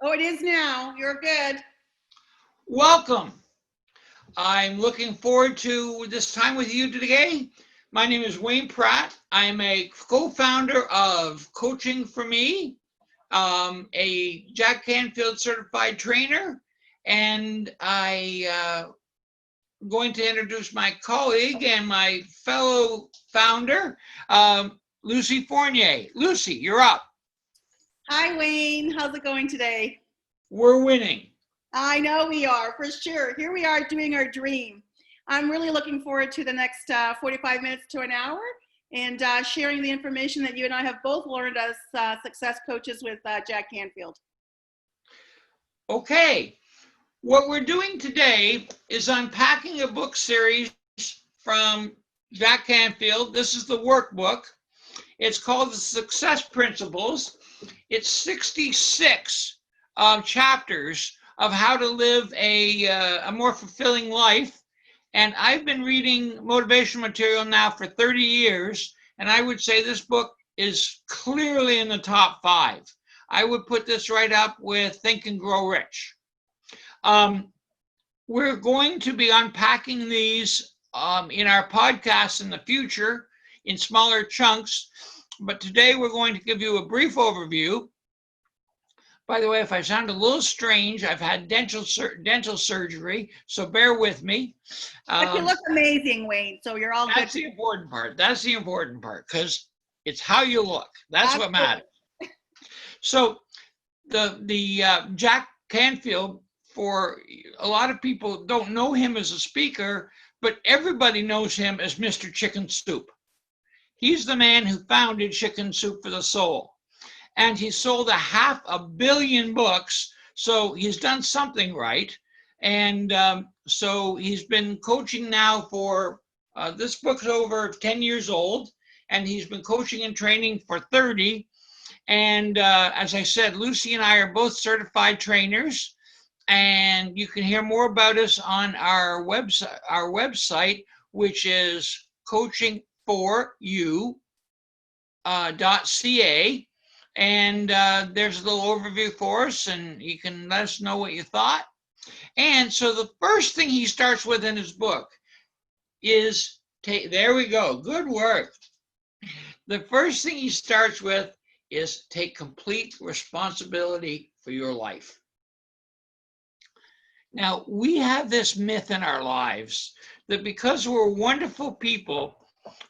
Oh, it is now. You're good. Welcome. I'm looking forward to this time with you today. My name is Wayne Pratt. I'm a co-founder of Coaching for Me, a Jack Canfield certified trainer, and I'm going to introduce my colleague and my fellow founder, Lucy Fournier. Lucy, you're up. Hi, Wayne. How's it going today? We're winning. I know we are, for sure. Here we are doing our dream. I'm really looking forward to the next 45 minutes to an hour and sharing the information that you and I have both learned as success coaches with Jack Canfield. Okay, what we're doing today is unpacking a book series from Jack Canfield. This is the workbook. It's called The Success Principles. It's 66 chapters of how to live a more fulfilling life. And I've been reading motivational material now for 30 years, and I would say this book is clearly in the top 5. I would put this right up with Think and Grow Rich. We're going to be unpacking these in our podcast in the future in smaller chunks, but today we're going to give you a brief overview. By the way, if I sound a little strange, I've had dental surgery, so bear with me. But you look amazing, Wayne, so you're all good. That's the important part. That's the important part, because it's how you look. That's what matters. So the Jack Canfield, for a lot of people don't know him as a speaker, but everybody knows him as Mr. Chicken Soup. He's the man who founded Chicken Soup for the Soul. And he sold 500 million books, so he's done something right. And so he's been coaching now for, this book's over 10 years old, and he's been coaching and training for 30. And as I said, Lucy and I are both certified trainers, and you can hear more about us on our website, which is coachingforyou.ca. And there's a little overview for us, and you can let us know what you thought. And so the first thing he starts with in his book is, there we go, good work. The first thing he starts with is take complete responsibility for your life. Now, we have this myth in our lives that because we're wonderful people,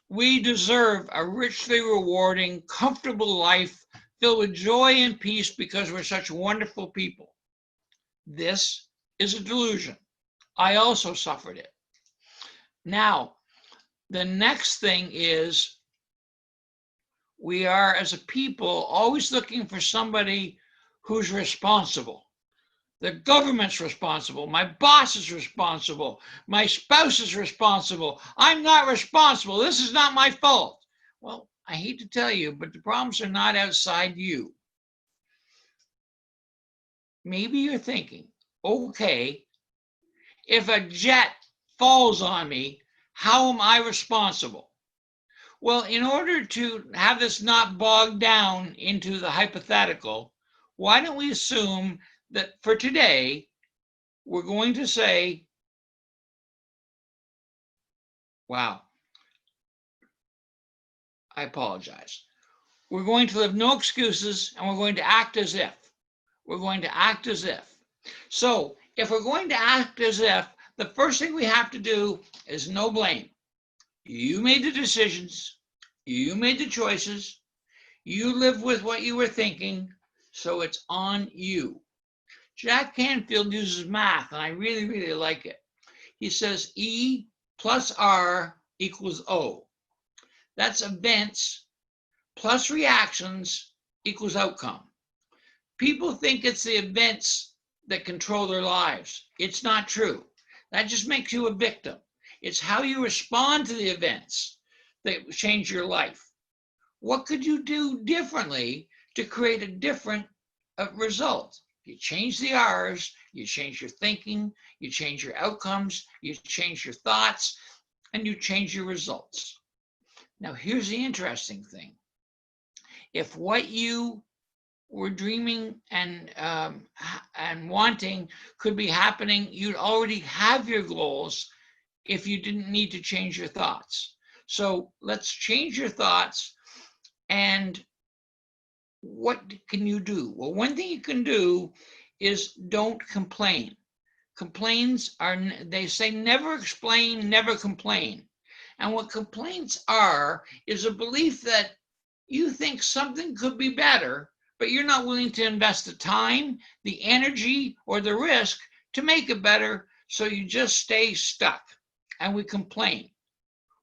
we deserve a richly rewarding, comfortable life filled with joy and peace because we're such wonderful people. This is a delusion. I also suffered it. Now, the next thing is we are, as a people, always looking for somebody who's responsible. The government's responsible. My boss is responsible. My spouse is responsible. I'm not responsible. This is not my fault. Well, I hate to tell you, but the problems are not outside you. Maybe you're thinking, okay, if a jet falls on me, how am I responsible? Well, in order to have this not bogged down into the hypothetical, why don't we assume that for today, we're going to say, wow, I apologize. We're going to live no excuses, and we're going to act as if. We're going to act as if. So if we're going to act as if, the first thing we have to do is no blame. You made the decisions. You made the choices. You lived with what you were thinking, so it's on you. Jack Canfield uses math, and I really, really like it. He says E plus R equals O. That's events plus reactions equals outcome. People think it's the events that control their lives. It's not true. That just makes you a victim. It's how you respond to the events that change your life. What could you do differently to create a different result? You change the R's, you change your thinking, you change your outcomes, you change your thoughts, and you change your results. Now, here's the interesting thing. If what you were dreaming and wanting could be happening. You'd already have your goals if you didn't need to change your thoughts. So let's change your thoughts. And what can you do? Well, one thing you can do is don't complain. Complaints are, they say never explain, never complain. And what complaints are is a belief that you think something could be better, but you're not willing to invest the time, the energy, or the risk to make it better, so you just stay stuck. And we complain.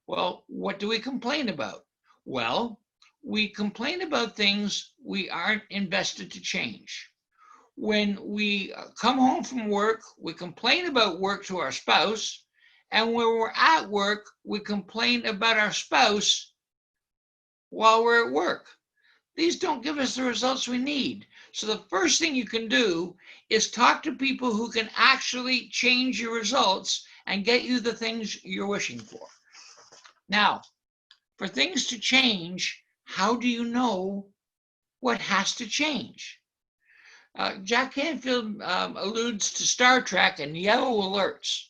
Well, what do we complain about? Well, we complain about things we aren't invested to change. When we come home from work, we complain about work to our spouse. And when we're at work, we complain about our spouse while we're at work. These don't give us the results we need. So the first thing you can do is talk to people who can actually change your results and get you the things you're wishing for. Now, for things to change, how do you know what has to change? Jack Canfield alludes to Star Trek and yellow alerts.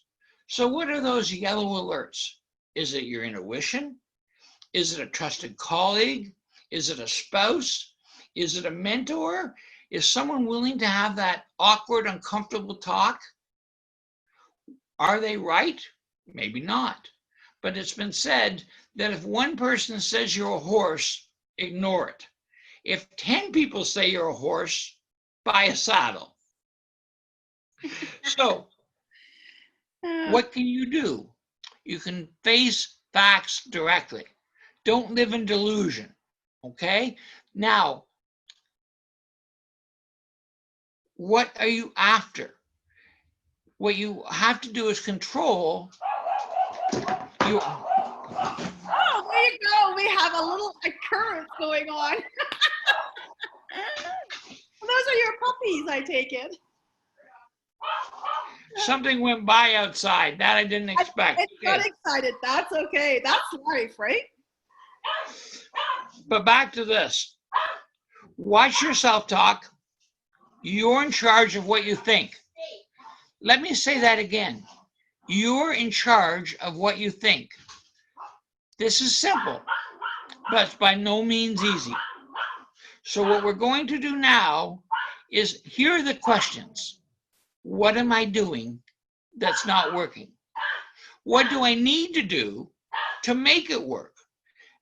So what are those yellow alerts? Is it your intuition? Is it a trusted colleague? Is it a spouse? Is it a mentor? Is someone willing to have that awkward, uncomfortable talk? Are they right? Maybe not. But it's been said that if one person says you're a horse, ignore it. If 10 people say you're a horse, buy a saddle. So what can you do? You can face facts directly. Don't live in delusion, okay? Now, what are you after? What you have to do is control your... Oh, there you go. We have a little occurrence going on. Those are your puppies, I take it. Something went by outside. That I didn't expect. It got excited. That's okay. That's life, right? But back to this. Watch your self-talk. You're in charge of what you think. Let me say that again. You're in charge of what you think. This is simple, but it's by no means easy. So what we're going to do now is, here are the questions. What am I doing that's not working? What do I need to do to make it work?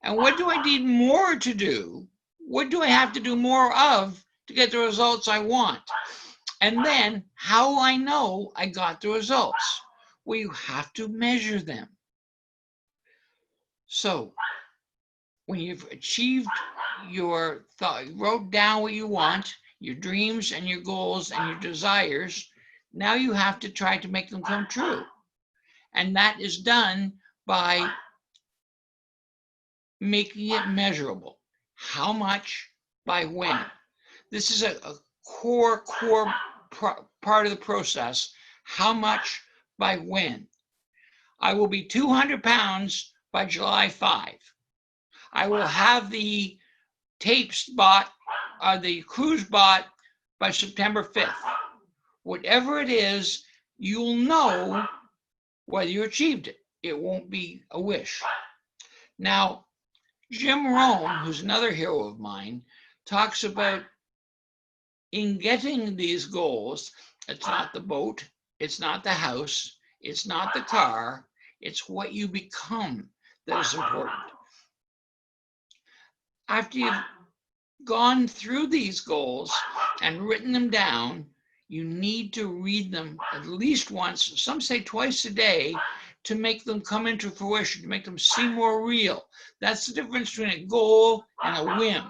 And what do I need more to do? What do I have to do more of to get the results I want? And then how will I know I got the results? Well, you have to measure them. So when you've achieved your thought, wrote down what you want, your dreams and your goals and your desires, now you have to try to make them come true. And that is done by making it measurable. How much, by when? This is a core part of the process. How much, by when? I will be 200 pounds by July 5. I will have the tapes bought, the cruise bought by September 5th. Whatever it is, you'll know whether you achieved it. It won't be a wish. Now, Jim Rohn, who's another hero of mine, talks about in getting these goals, it's not the boat, it's not the house, it's not the car, it's what you become that is important. After you've gone through these goals and written them down, you need to read them at least once, some say twice a day, to make them come into fruition, to make them seem more real. That's the difference between a goal and a whim.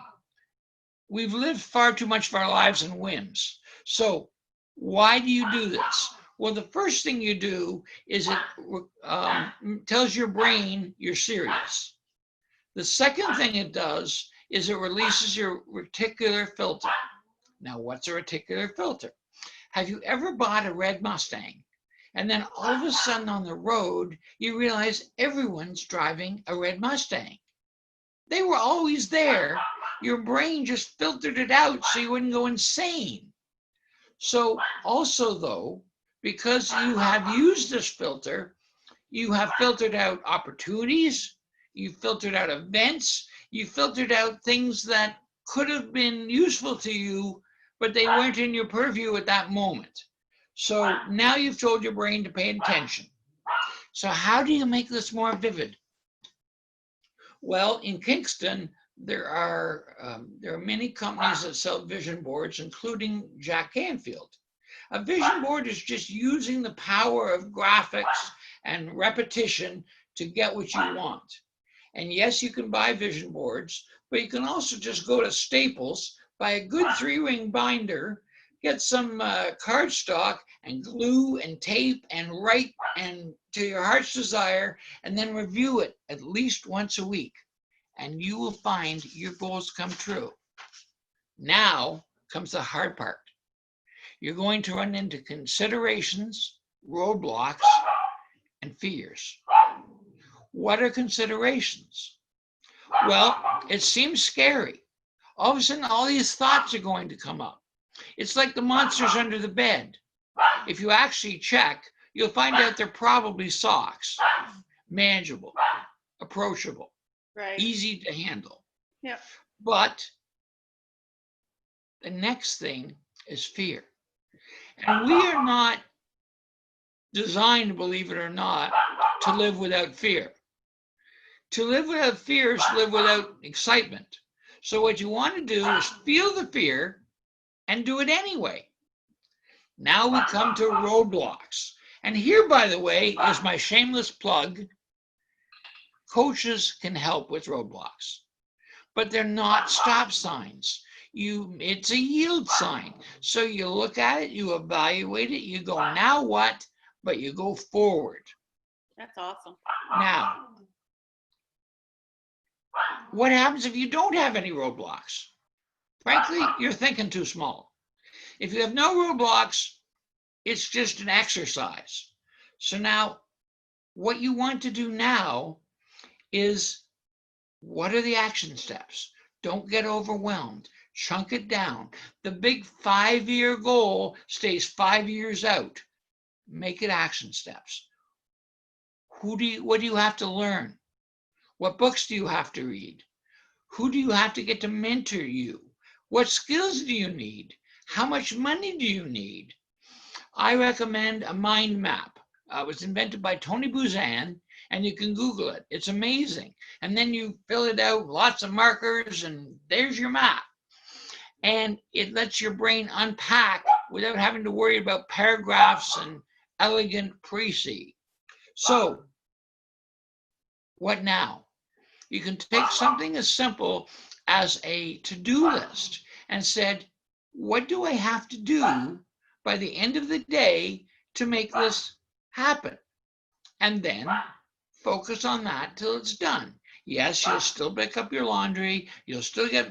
We've lived far too much of our lives in whims. So why do you do this? Well, the first thing you do is it tells your brain you're serious. The second thing it does is it releases your reticular filter. Now, what's a reticular filter? Have you ever bought a red Mustang and then all of a sudden on the road, you realize everyone's driving a red Mustang? They were always there. your brain just filtered it out so you wouldn't go insane. So also though, because you have used this filter, you have filtered out opportunities, you filtered out events, you filtered out things that could have been useful to you, but they weren't in your purview at that moment. So now you've told your brain to pay attention. So how do you make this more vivid? Well, in Kingston, there are many companies that sell vision boards, including Jack Canfield. A vision board is just using the power of graphics and repetition to get what you want. And yes, you can buy vision boards, but you can also just go to Staples, buy a good 3-ring binder, get some cardstock and glue and tape and write and to your heart's desire, and then review it at least once a week. And you will find your goals come true. Now comes the hard part. You're going to run into considerations, roadblocks, and fears. What are considerations? Well, it seems scary. All of a sudden, all these thoughts are going to come up. It's like the monsters under the bed. If you actually check, you'll find out they're probably socks, manageable, approachable, Right. easy to handle. Yep. But the next thing is fear. And we are not designed, believe it or not, to live without fear. To live without fear is to live without excitement. So what you want to do is feel the fear and do it anyway. Now we come to roadblocks. And here, by the way, is my shameless plug. Coaches can help with roadblocks, but they're not stop signs. It's a yield sign. So you look at it, you evaluate it, you go, now what? But you go forward. That's awesome. Now, what happens if you don't have any roadblocks? Frankly, you're thinking too small. If you have no roadblocks, it's just an exercise. So now, what you want to do now is, what are the action steps? Don't get overwhelmed. Chunk it down. The big 5-year goal stays 5 years out. Make it action steps. What do you have to learn? What books do you have to read? Who do you have to get to mentor you? What skills do you need? How much money do you need? I recommend a mind map. It was invented by Tony Buzan, and you can Google it. It's amazing. And then you fill it out, lots of markers, and there's your map. And it lets your brain unpack without having to worry about paragraphs and elegant précis. So, what now? You can take something as simple as a to-do list and said, what do I have to do by the end of the day to make this happen? And then focus on that till it's done. Yes, you'll still pick up your laundry, you'll still get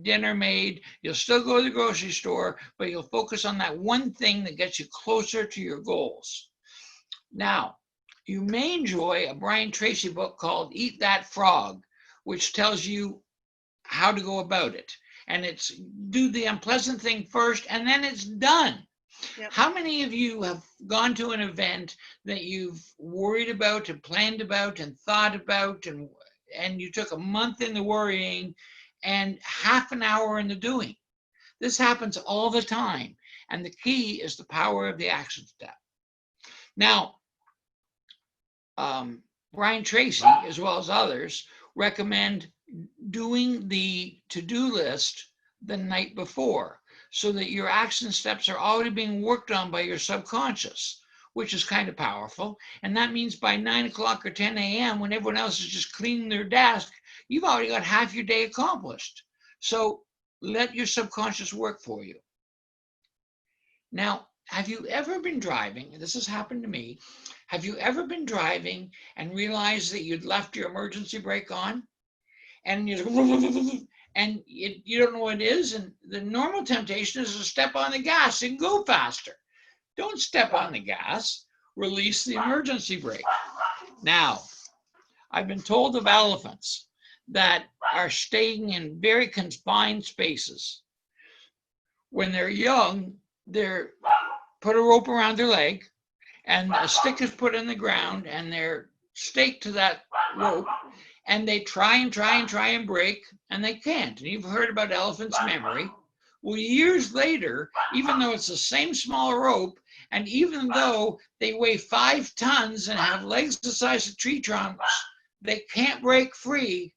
dinner made, you'll still go to the grocery store, but you'll focus on that one thing that gets you closer to your goals. Now, you may enjoy a Brian Tracy book called Eat That Frog, which tells you how to go about it. And it's do the unpleasant thing first, and then it's done. Yep. How many of you have gone to an event that you've worried about and planned about and thought about, and you took a month in the worrying and half an hour in the doing? This happens all the time. And the key is the power of the action step. Now, Brian Tracy, as well as others, recommend doing the to-do list the night before so that your action steps are already being worked on by your subconscious, which is kind of powerful. And that means by 9 o'clock or 10 a.m., when everyone else is just cleaning their desk, you've already got half your day accomplished. So let your subconscious work for you. Now, have you ever been driving, and this has happened to me, have you ever been driving and realized that you'd left your emergency brake on? And you don't know what it is, and the normal temptation is to step on the gas and go faster. Don't step on the gas, release the emergency brake. Now, I've been told of elephants that are staying in very confined spaces. When they're young, they're put a rope around their leg and a stick is put in the ground and they're staked to that rope and they try and break and they can't. And you've heard about elephant's memory. Well, years later, even though it's the same small rope, and even though they weigh 5 tons and have legs the size of tree trunks, they can't break free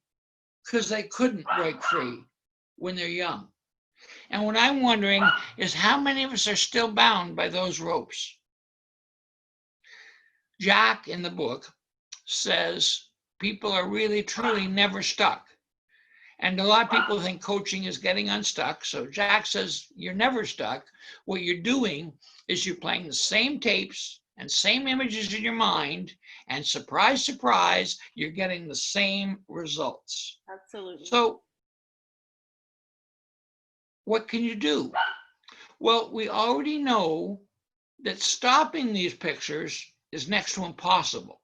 because they couldn't break free when they're young. And what I'm wondering is how many of us are still bound by those ropes? Jack in the book says people are really, truly never stuck. And a lot of people think coaching is getting unstuck. So Jack says you're never stuck. What you're doing is you're playing the same tapes and same images in your mind. And surprise, surprise, you're getting the same results. Absolutely. So what can you do? Well, we already know that stopping these pictures is next to impossible.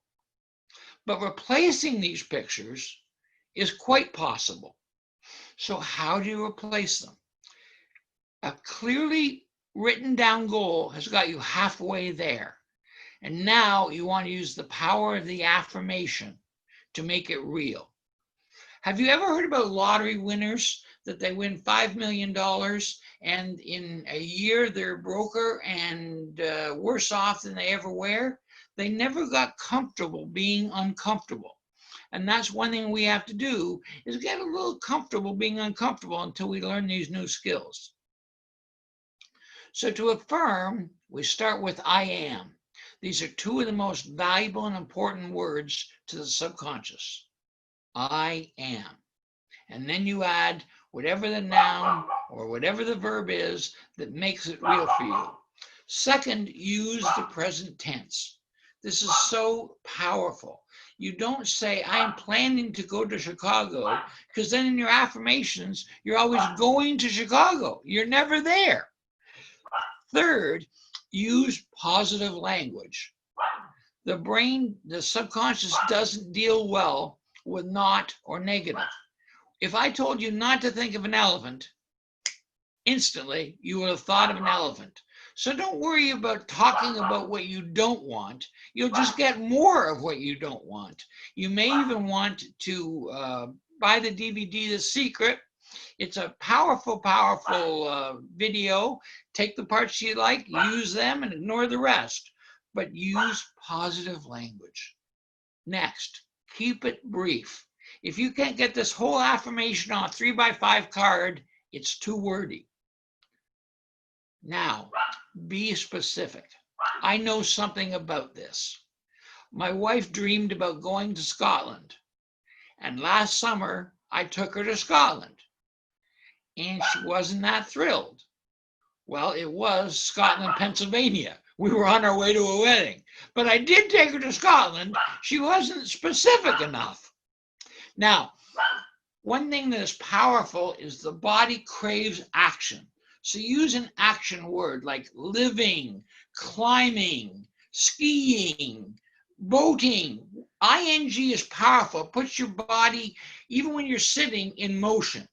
But replacing these pictures is quite possible. So how do you replace them? A clearly written down goal has got you halfway there. And now you want to use the power of the affirmation to make it real. Have you ever heard about lottery winners that they win $5 million and in a year they're broker and worse off than they ever were? They never got comfortable being uncomfortable. And that's one thing we have to do is get a little comfortable being uncomfortable until we learn these new skills. So to affirm, we start with I am. These are two of the most valuable and important words to the subconscious. I am. And then you add whatever the noun or whatever the verb is that makes it real for you. Second, use the present tense. This is so powerful. You don't say, I am planning to go to Chicago, because then in your affirmations, you're always going to Chicago. You're never there. Third, use positive language. The brain, the subconscious doesn't deal well with not or negative. If I told you not to think of an elephant, instantly you would have thought of an elephant. So don't worry about talking about what you don't want. You'll just get more of what you don't want. You may even want to buy the DVD, The Secret. It's a powerful, powerful video. Take the parts you like, use them, and ignore the rest. But use positive language. Next, keep it brief. If you can't get this whole affirmation on a 3x5 card, it's too wordy. Now, be specific. I know something about this. My wife dreamed about going to Scotland. And last summer, I took her to Scotland. And she wasn't that thrilled. Well, it was Scotland, Pennsylvania. We were on our way to a wedding. But I did take her to Scotland. She wasn't specific enough. Now, one thing that is powerful is the body craves action. So use an action word like living, climbing, skiing, boating. ING is powerful. It puts your body, even when you're sitting, in motion.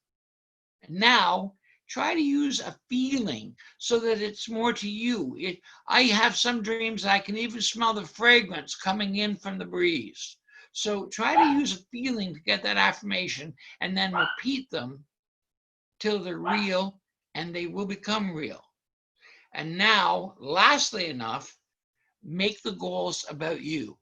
Now, try to use a feeling so that it's more to you. I have some dreams that I can even smell the fragrance coming in from the breeze. So try to use a feeling to get that affirmation and then repeat them till they're real and they will become real. And now, lastly enough, make the goals about you.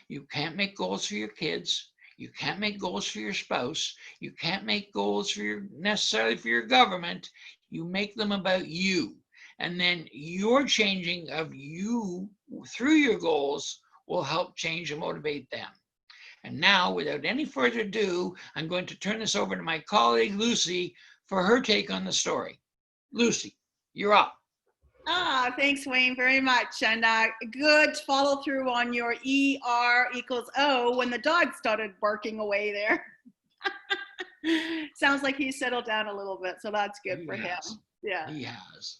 You can't make goals for your kids. You can't make goals for your spouse. You can't make goals for necessarily for your government. You make them about you. And then your changing of you through your goals will help change and motivate them. And now, without any further ado, I'm going to turn this over to my colleague, Lucy, for her take on the story. Lucy, you're up. Thanks, Wayne, very much. And good follow through on your ER equals O when the dog started barking away there. Sounds like he settled down a little bit, so that's good for him. Yeah. He has.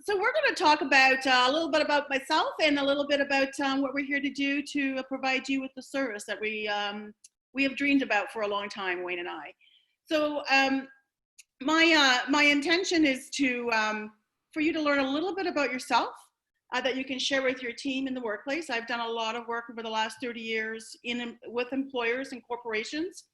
So we're going to talk about a little bit about myself and a little bit about what we're here to do to provide you with the service that we we have dreamed about for a long time, Wayne and I. So my intention is to for you to learn a little bit about yourself that you can share with your team in the workplace. I've done a lot of work over the last 30 years with employers and corporations,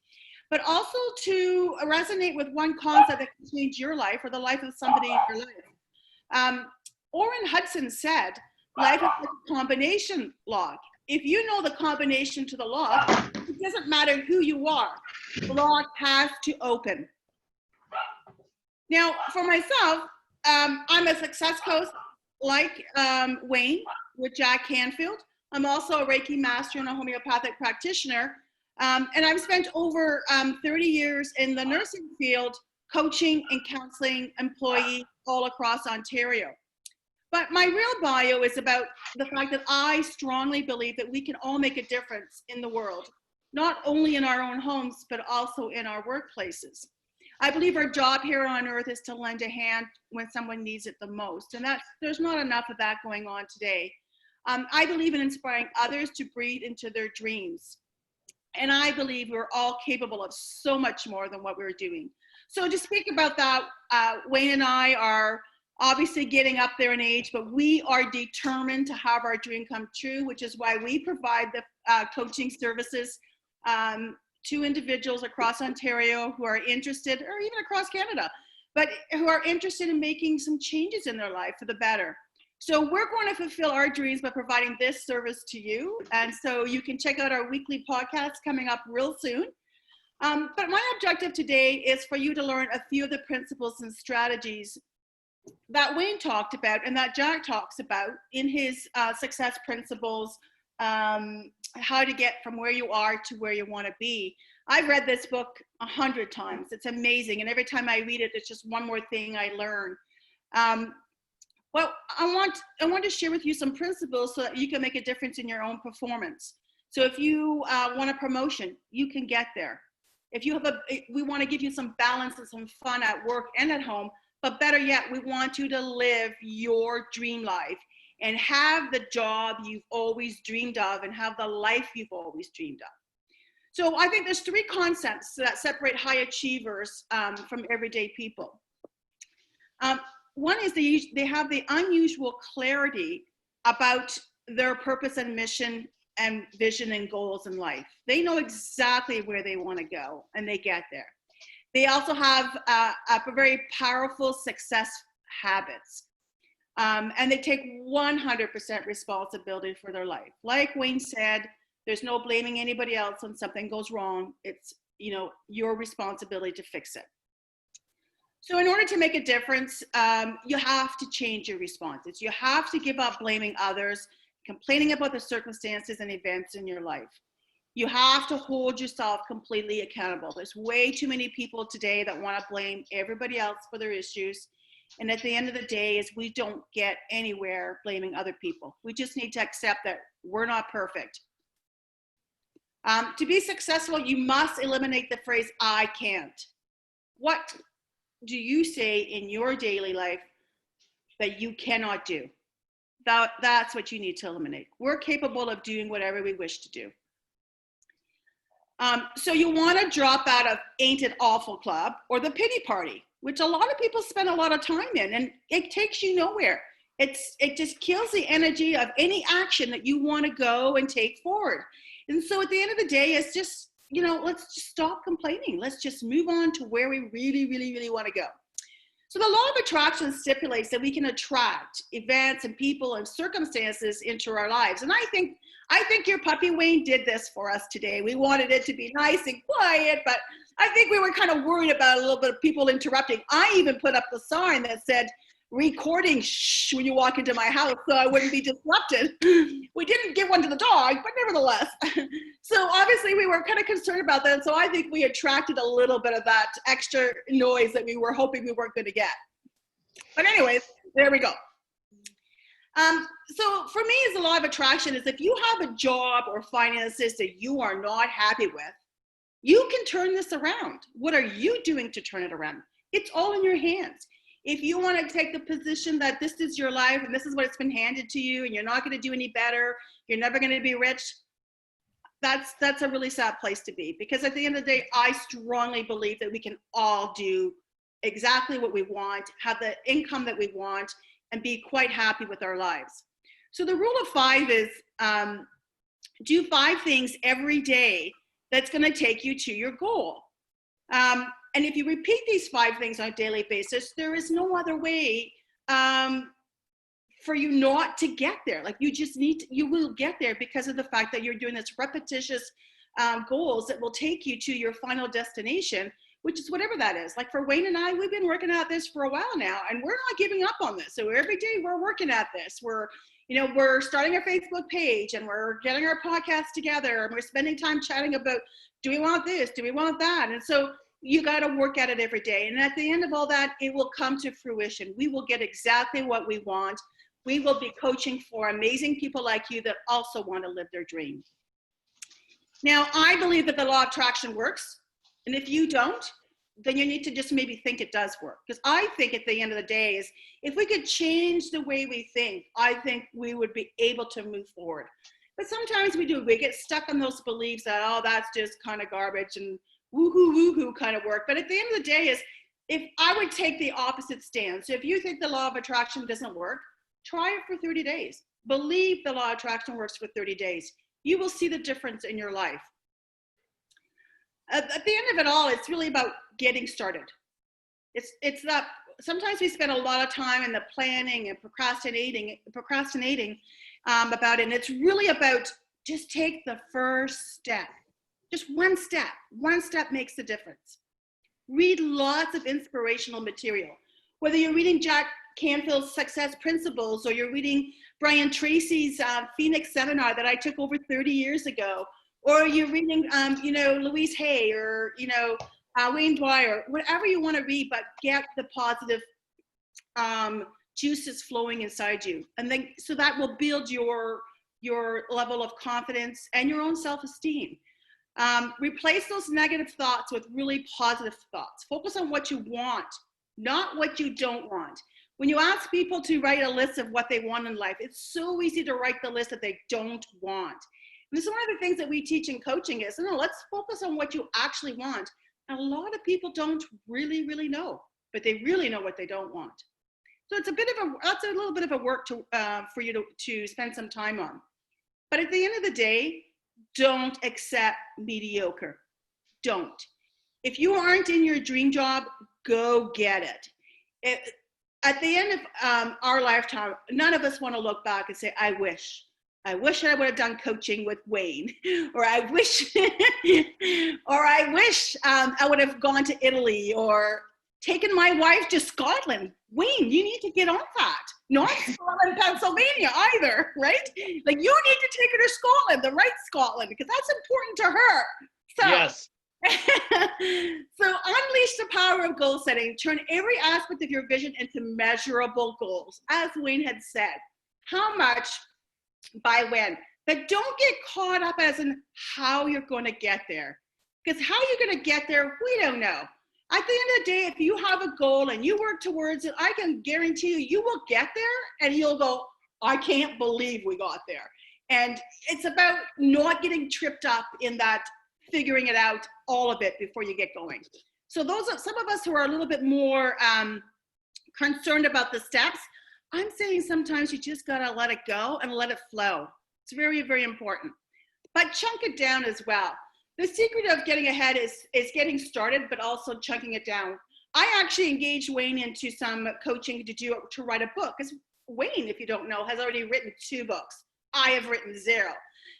but also to resonate with one concept that can change your life or the life of somebody in your life. Orrin Hudson said, life is like a combination lock. If you know the combination to the lock, it doesn't matter who you are, the lock has to open. Now, for myself, I'm a success coach like Wayne with Jack Canfield. I'm also a Reiki master and a homeopathic practitioner. And I've spent over 30 years in the nursing field, coaching and counseling employees all across Ontario. But my real bio is about the fact that I strongly believe that we can all make a difference in the world, not only in our own homes, but also in our workplaces. I believe our job here on earth is to lend a hand when someone needs it the most. And there's not enough of that going on today. I believe in inspiring others to breathe into their dreams. And I believe we're all capable of so much more than what we're doing. So to speak about that, Wayne and I are obviously getting up there in age, but we are determined to have our dream come true, which is why we provide the coaching services to individuals across Ontario who are interested, or even across Canada, but who are interested in making some changes in their life for the better. So we're going to fulfill our dreams by providing this service to you. And so you can check out our weekly podcast coming up real soon. But my objective today is for you to learn a few of the principles and strategies that Wayne talked about and that Jack talks about in his success principles, how to get from where you are to where you want to be. I've read this book 100 times. It's amazing. And every time I read it, it's just one more thing I learn. Well, I want to share with you some principles so that you can make a difference in your own performance. So if you want a promotion, you can get there. If you have we want to give you some balance and some fun at work and at home, but better yet, we want you to live your dream life and have the job you've always dreamed of and have the life you've always dreamed of. So I think there's three concepts that separate high achievers from everyday people. One is they have the unusual clarity about their purpose and mission and vision and goals in life. They know exactly where they want to go and they get there. They also have a very powerful success habits. And they take 100% responsibility for their life. Like Wayne said, there's no blaming anybody else when something goes wrong. It's, your responsibility to fix it. So in order to make a difference, you have to change your responses. You have to give up blaming others, complaining about the circumstances and events in your life. You have to hold yourself completely accountable. There's way too many people today that want to blame everybody else for their issues. And at the end of the day is we don't get anywhere blaming other people. We just need to accept that we're not perfect. To be successful, you must eliminate the phrase, I can't. What do you say in your daily life that you cannot do? That's what you need to eliminate. We're capable of doing whatever we wish to do. So you want to drop out of Ain't It Awful Club or the pity party, which a lot of people spend a lot of time in, and it takes you nowhere. It just kills the energy of any action that you want to go and take forward. And so at the end of the day, it's just, let's just stop complaining. Let's just move on to where we really, really, really want to go. So the law of attraction stipulates that we can attract events and people and circumstances into our lives. And I think your puppy Wayne did this for us today. We wanted it to be nice and quiet, but I think we were kind of worried about a little bit of people interrupting. I even put up the sign that said, recording shh when you walk into my house so I wouldn't be disrupted. We didn't give one to the dog, but nevertheless. So obviously we were kind of concerned about that. And so I think we attracted a little bit of that extra noise that we were hoping we weren't going to get. But anyways, there we go. So for me, as the law of attraction is if you have a job or finances that you are not happy with, you can turn this around. What are you doing to turn it around? It's all in your hands. If you want to take the position that this is your life and this is what it's been handed to you and you're not going to do any better, you're never going to be rich, that's a really sad place to be, because at the end of the day, I strongly believe that we can all do exactly what we want, have the income that we want, and be quite happy with our lives. So the rule of 5 is do 5 things every day that's going to take you to your goal. And if you repeat these 5 things on a daily basis, there is no other way for you not to get there. Like, you just need to, you will get there because of the fact that you're doing this repetitious goals that will take you to your final destination, which is whatever that is. Like for Wayne and I, we've been working at this for a while now, and we're not giving up on this. So every day we're working at this. We're starting our Facebook page, and we're getting our podcast together, and we're spending time chatting about, do we want this? Do we want that? And so you got to work at it every day. And at the end of all that, it will come to fruition. We will get exactly what we want. We will be coaching for amazing people like you that also want to live their dream. Now, I believe that the law of attraction works. And if you don't, then you need to just maybe think it does work. Because I think at the end of the day is, if we could change the way we think, I think we would be able to move forward. But sometimes we do. We get stuck on those beliefs that, oh, that's just kind of garbage and woohoo kind of work. But at the end of the day is, if I would take the opposite stance. So if you think the law of attraction doesn't work, try it for 30 days. Believe the law of attraction works for 30 days. You will see the difference in your life. At the end of it all, it's really about getting started. It's that sometimes we spend a lot of time in the planning and procrastinating about it. And it's really about just take the first step. Just one step. One step makes the difference. Read lots of inspirational material. Whether you're reading Jack Canfield's Success Principles, or you're reading Brian Tracy's Phoenix seminar that I took over 30 years ago, or you're reading, Louise Hay, or, Wayne Dwyer, whatever you want to read, but get the positive juices flowing inside you. And then, so that will build your level of confidence and your own self-esteem. Replace those negative thoughts with really positive thoughts. Focus on what you want, not what you don't want. When you ask people to write a list of what they want in life, it's so easy to write the list that they don't want. And this is one of the things that we teach in coaching is, no, let's focus on what you actually want. And a lot of people don't really, really know, but they really know what they don't want. So it's that's a little bit of a work for you to spend some time on. But at the end of the day, don't accept mediocre. Don't. If you aren't in your dream job, go get it. At the end of our lifetime, none of us want to look back and say, I wish I would have done coaching with Wayne, or I wish I would have gone to Italy, or taken my wife to Scotland. Wayne, you need to get on that. Not Scotland, Pennsylvania either, right? Like, you need to take her to Scotland, the right Scotland, because that's important to her. So, yes. So unleash the power of goal setting. Turn every aspect of your vision into measurable goals. As Wayne had said, how much, by when. But don't get caught up as in how you're going to get there. Because how you're going to get there, we don't know. At the end of the day, if you have a goal and you work towards it, I can guarantee you will get there, and you'll go, I can't believe we got there. And it's about not getting tripped up in that figuring it out, all of it, before you get going. So those are some of us who are a little bit more concerned about the steps. I'm saying sometimes you just gotta let it go and let it flow. It's very, very important. But chunk it down as well. The secret of getting ahead is getting started, but also chunking it down. I actually engaged Wayne into some coaching to write a book. Because Wayne, if you don't know, has already written 2 books. I have written 0.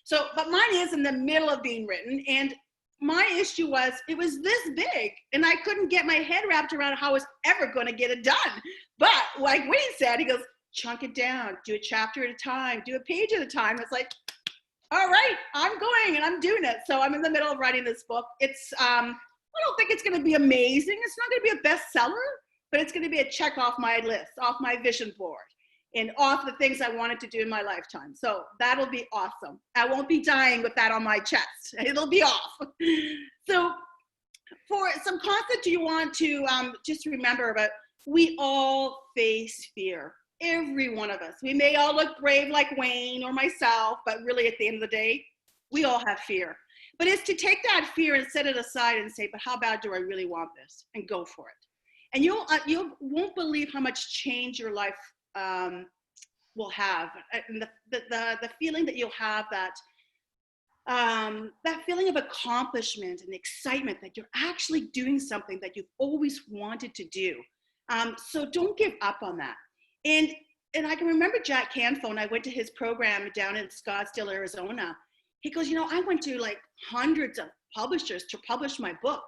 So, but mine is in the middle of being written, and my issue was it was this big, and I couldn't get my head wrapped around how I was ever going to get it done. But like Wayne said, he goes, chunk it down, do a chapter at a time, do a page at a time. It's like, all right, I'm going and I'm doing it. So I'm in the middle of writing this book. It's, I don't think it's going to be amazing. It's not going to be a bestseller, but it's going to be a check off my list, off my vision board, and off the things I wanted to do in my lifetime. So that'll be awesome. I won't be dying with that on my chest. It'll be off. So for some concept you want to just remember about, we all face fear. Every one of us. We may all look brave like Wayne or myself, but really at the end of the day, We all have fear. But it's to take that fear and set it aside and say, but how bad do I really want this? And go for it. And you won't believe how much change your life will have. And the feeling that you'll have, that feeling of accomplishment and excitement that you're actually doing something that you've always wanted to do. So don't give up on that. And I can remember Jack Canfield, and I went to his program down in Scottsdale, Arizona. He goes, I went to like hundreds of publishers to publish my book,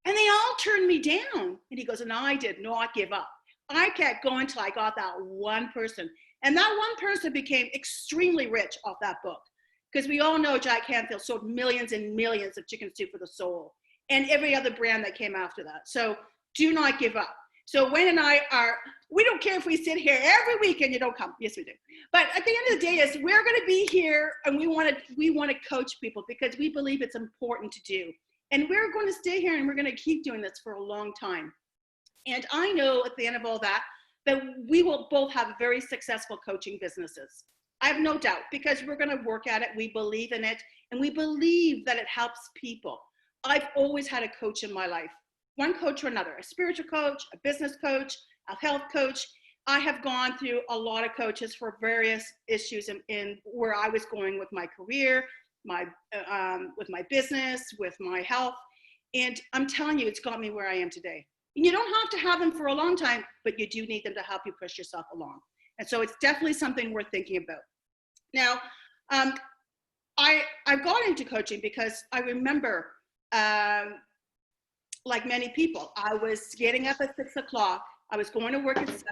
and they all turned me down. And he goes, and I did not give up. I kept going till I got that one person. And that one person became extremely rich off that book. Because we all know Jack Canfield sold millions and millions of Chicken Soup for the Soul and every other brand that came after that. So do not give up. So Wayne and I we don't care if we sit here every week and you don't come. Yes, we do. But at the end of the day, we're going to be here, and we want to coach people because we believe it's important to do. And we're going to stay here, and we're going to keep doing this for a long time. And I know at the end of all that we will both have very successful coaching businesses. I have no doubt, because we're going to work at it. We believe in it, and we believe that it helps people. I've always had a coach in my life, one coach or another, a spiritual coach, a business coach, a health coach. I have gone through a lot of coaches for various issues in where I was going with my career, with my business, with my health. And I'm telling you, it's got me where I am today. And you don't have to have them for a long time, but you do need them to help you push yourself along. And so it's definitely something worth thinking about. Now, I got into coaching because I remember, like many people, I was getting up at 6 o'clock. I was going to work at 7,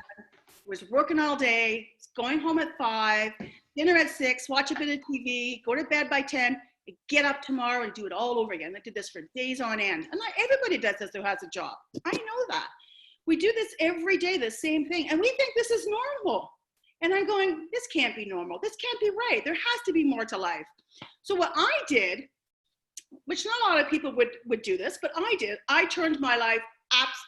was working all day, going home at 5, dinner at 6, watch a bit of TV, go to bed by 10, and get up tomorrow and do it all over again. I did this for days on end. And everybody does this who has a job. I know that. We do this every day, the same thing. And we think this is normal. And I'm going, this can't be normal. This can't be right. There has to be more to life. So what I did, which not a lot of people would do this, but I did, I turned my life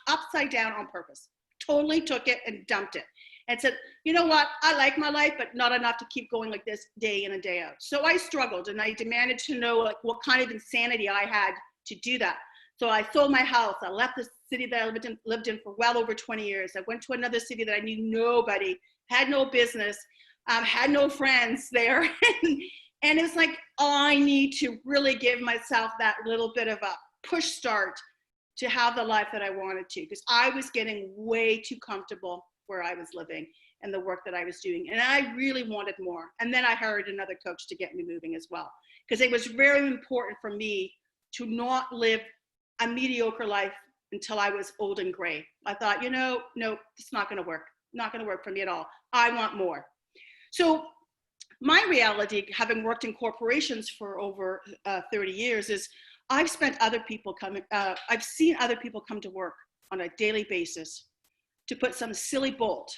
upside down on purpose. Totally took it and dumped it and said, you know what? I like my life, but not enough to keep going like this day in and day out. So I struggled, and I demanded to know like what kind of insanity I had to do that. So I sold my house. I left the city that I lived in for well over 20 years. I went to another city that I knew nobody, had no business, had no friends there. And it's like, I need to really give myself that little bit of a push start to have the life that I wanted to, because I was getting way too comfortable where I was living and the work that I was doing. And I really wanted more. And then I hired another coach to get me moving as well, because it was very important for me to not live a mediocre life until I was old and gray. I thought, no, it's not going to work. Not going to work for me at all. I want more. So my reality, having worked in corporations for over 30 years, is I've seen other people come to work on a daily basis to put some silly bolt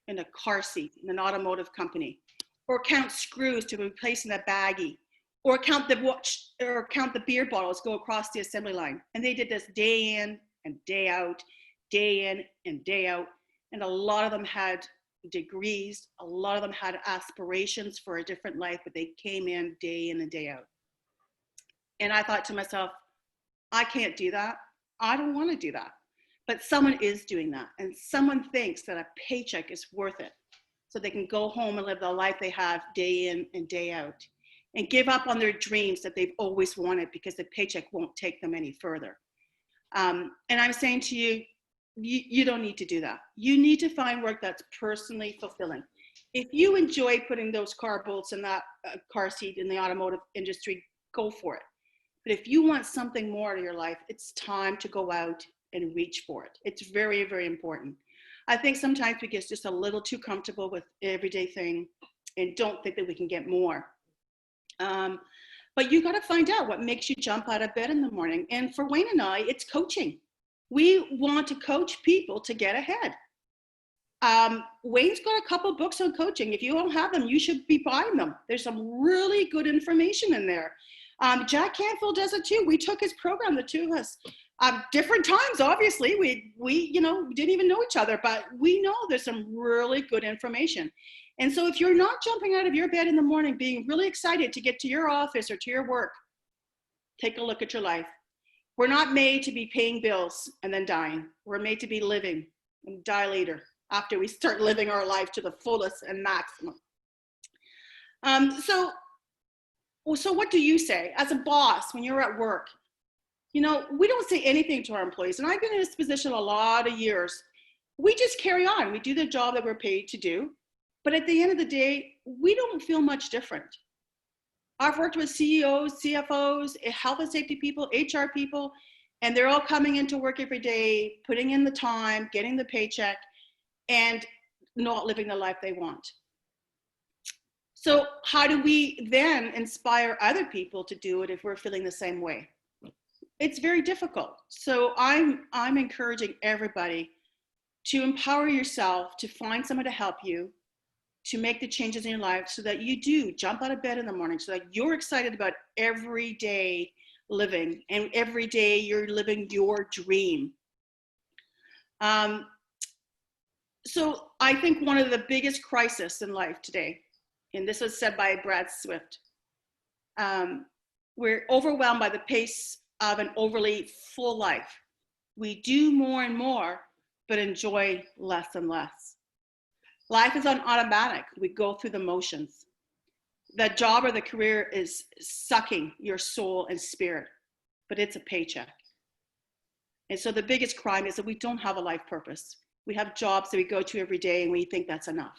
in a car seat in an automotive company, or count screws to be placed in a baggie, or count the beer bottles go across the assembly line. And they did this day in and day out, day in and day out. And a lot of them had degrees, a lot of them had aspirations for a different life, but they came in and day out. And I thought to myself, I can't do that. I don't want to do that. But someone is doing that. And someone thinks that a paycheck is worth it, so they can go home and live the life they have day in and day out, and give up on their dreams that they've always wanted, because the paycheck won't take them any further. And I'm saying to you, you don't need to do that. You need to find work that's personally fulfilling. If you enjoy putting those car bolts in that car seat in the automotive industry, go for it. But if you want something more to your life, it's time to go out and reach for it. It's very, very important. I think sometimes we get just a little too comfortable with everyday thing and don't think that we can get more. But you got to find out what makes you jump out of bed in the morning. And for Wayne and I, it's coaching. We want to coach people to get ahead. Wayne's got a couple books on coaching. If you don't have them, you should be buying them. There's some really good information in there. Jack Canfield does it too. We took his program, the two of us, different times. Obviously, we didn't even know each other, but we know there's some really good information. And so if you're not jumping out of your bed in the morning, being really excited to get to your office or to your work, take a look at your life. We're not made to be paying bills and then dying. We're made to be living and die later after we start living our life to the fullest and maximum. So what do you say as a boss when you're at work? You know, we don't say anything to our employees, and I've been in this position a lot of years. We just carry on. We do the job that we're paid to do. But at the end of the day, we don't feel much different. I've worked with CEOs, CFOs, health and safety people, HR people, and they're all coming into work every day, putting in the time, getting the paycheck, and not living the life they want. So how do we then inspire other people to do it if we're feeling the same way? It's very difficult. So I'm encouraging everybody to empower yourself, to find someone to help you, to make the changes in your life so that you do jump out of bed in the morning, so that you're excited about everyday living, and every day you're living your dream. So I think one of the biggest crises in life today, and this was said by Brad Swift, we're overwhelmed by the pace of an overly full life. We do more and more, but enjoy less and less. Life is on automatic. We go through the motions. The job or the career is sucking your soul and spirit, but it's a paycheck. And so the biggest crime is that we don't have a life purpose. We have jobs that we go to every day and we think that's enough.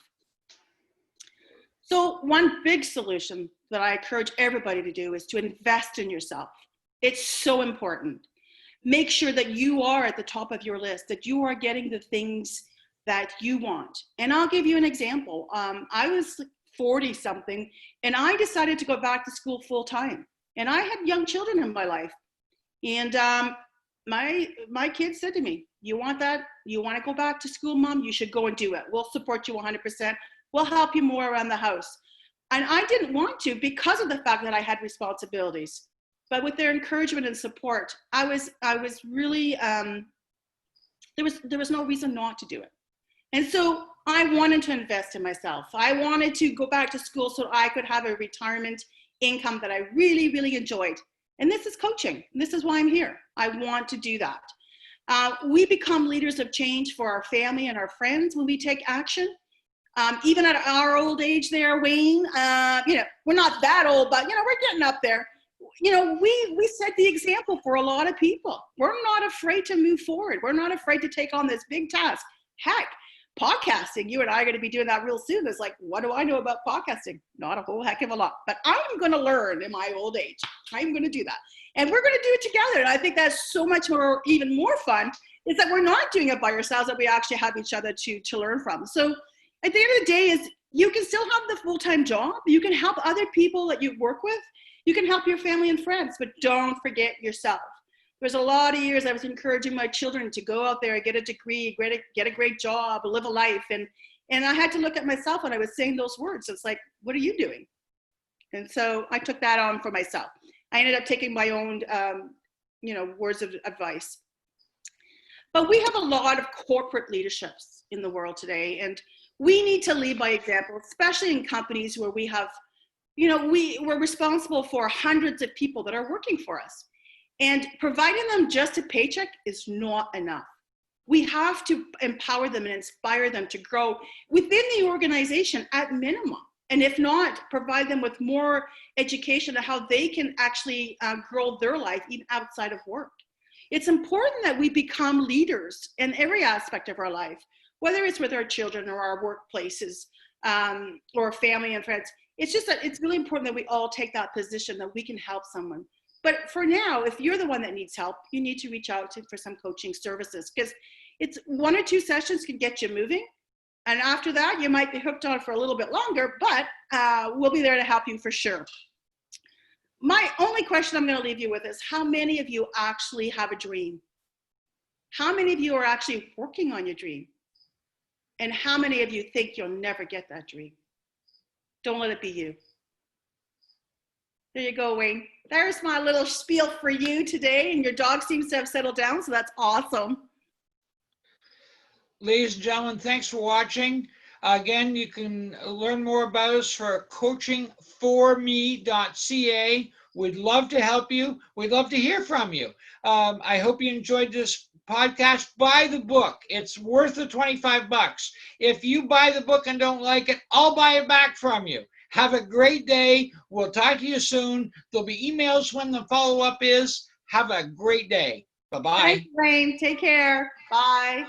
So one big solution that I encourage everybody to do is to invest in yourself. It's so important. Make sure that you are at the top of your list, that you are getting the things that you want. And I'll give you an example. I was 40 something and I decided to go back to school full time. And I had young children in my life. And my kids said to me, you want that? You want to go back to school, Mom? You should go and do it. We'll support you 100%. We'll help you more around the house. And I didn't want to because of the fact that I had responsibilities. But with their encouragement and support, I was really, there was no reason not to do it. And so I wanted to invest in myself. I wanted to go back to school so I could have a retirement income that I really, really enjoyed. And this is coaching. This is why I'm here. I want to do that. We become leaders of change for our family and our friends when we take action. Even at our old age there, Wayne, we're not that old, but, we're getting up there. We set the example for a lot of people. We're not afraid to move forward. We're not afraid to take on this big task. Heck, podcasting, you and I are going to be doing that real soon. It's like, what do I know about podcasting? Not a whole heck of a lot, but I'm going to learn in my old age. I'm going to do that. And we're going to do it together. And I think that's so much more, even more fun, is that we're not doing it by ourselves, that we actually have each other to learn from. So at the end of the day is you can still have the full-time job. You can help other people that you work with. You can help your family and friends, but don't forget yourself. There's a lot of years I was encouraging my children to go out there and get a degree, get a great job, live a life. And I had to look at myself when I was saying those words. It's like, what are you doing? And so I took that on for myself. I ended up taking my own, words of advice. But we have a lot of corporate leaderships in the world today. And we need to lead by example, especially in companies where we have, we're responsible for hundreds of people that are working for us. And providing them just a paycheck is not enough. We have to empower them and inspire them to grow within the organization at minimum. And if not, provide them with more education on how they can actually grow their life even outside of work. It's important that we become leaders in every aspect of our life, whether it's with our children or our workplaces or family and friends. It's just that it's really important that we all take that position that we can help someone. But for now, if you're the one that needs help, you need to reach out for some coaching services, because it's 1 or 2 sessions can get you moving. And after that, you might be hooked on for a little bit longer, but we'll be there to help you for sure. My only question I'm going to leave you with is, how many of you actually have a dream? How many of you are actually working on your dream? And how many of you think you'll never get that dream? Don't let it be you. There you go, Wayne. There's my little spiel for you today, and your dog seems to have settled down, so that's awesome. Ladies and gentlemen, thanks for watching. Again, you can learn more about us for coachingforme.ca. We'd love to help you. We'd love to hear from you. I hope you enjoyed this podcast. Buy the book. It's worth the $25. If you buy the book and don't like it, I'll buy it back from you. Have a great day. We'll talk to you soon. There'll be emails when the follow-up is. Have a great day. Bye-bye. Thanks, Wayne. Take care. Bye.